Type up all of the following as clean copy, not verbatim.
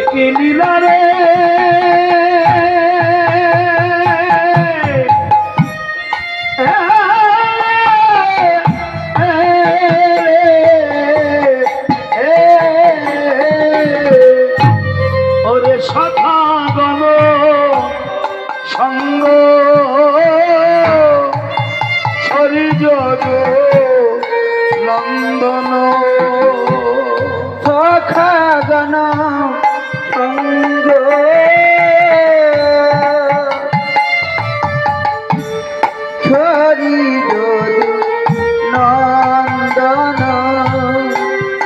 কি লীলা রে ওরে সখাগণ সঙ্গ সরিযোগ নন্দন সখাগণ সঙ্গ সরিযোগ নন্দন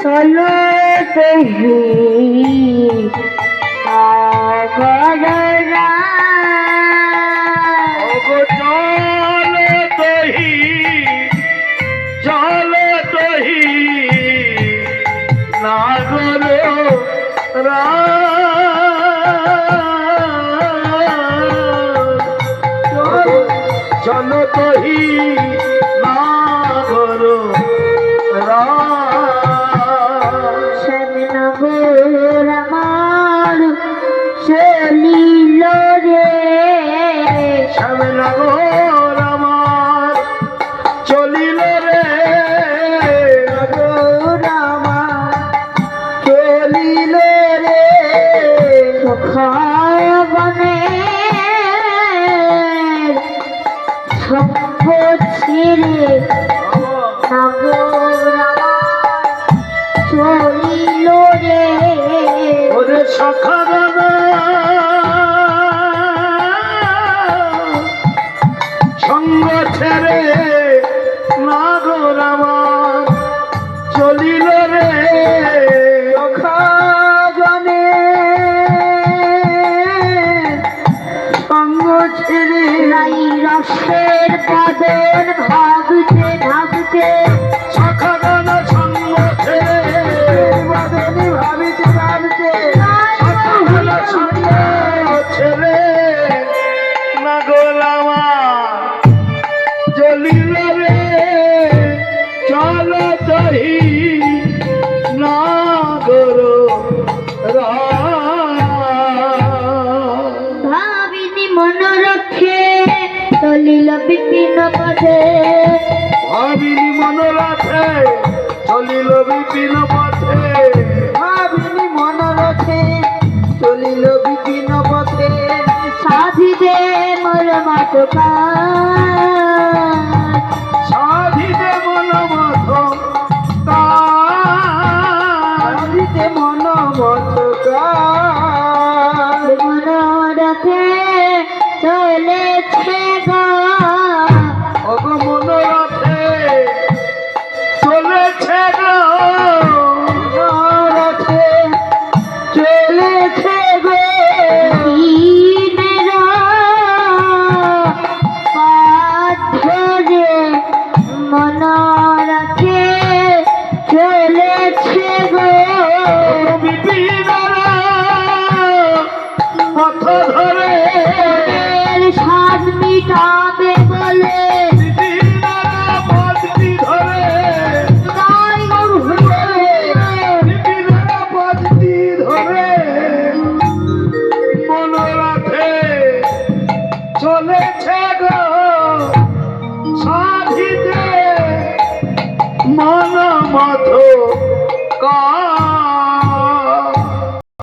চলো দেহি চলো তহি নাগর শ্যামনগর আমার চলিল রে শ্যামনগর আমার চলিল রে নগর আমার চলিল রে সখাগণে সভ্য ছেড়ে নগর আমার চলিল রে ওরে সখাগণ সঙ্গ ছেড়ে নাগর আমার চলিল রে সখাগণে সঙ্গ ছেড়ে রাই রসের বদন ভাবতে ভাবতে সখাগণ সঙ্গ ছেড়ে বদন ভাবতে ভাবতে সখাগণ সঙ্গ ছেড়ে নাগর আমার চলিল রে চলো তহি নাগর ভাবিনি মনোরক্ষে চলিল বিপিন পথে ভাবিনি মনোরথে চলিল বিপিন পথে ভাবিনি মনোরথে চলিল বিপিন পথে সাধিতে মোর মাতকা সাধিতে মনোমথ সাধিতে মন মতকা মনোরথে চলেছে গা অগ মনোরথে চলেছে গো মনোরথে চলেছে গো দিনেরা পাথরে মনোরথে চলেছে গো বিপিনরা পথ ধরে সাজ মিটাবে বলে বিপিনরা পথটি ধরে বিপিনরা পথটি ধরে মনোরথে চলেছে গো সাধিতে মনোমথ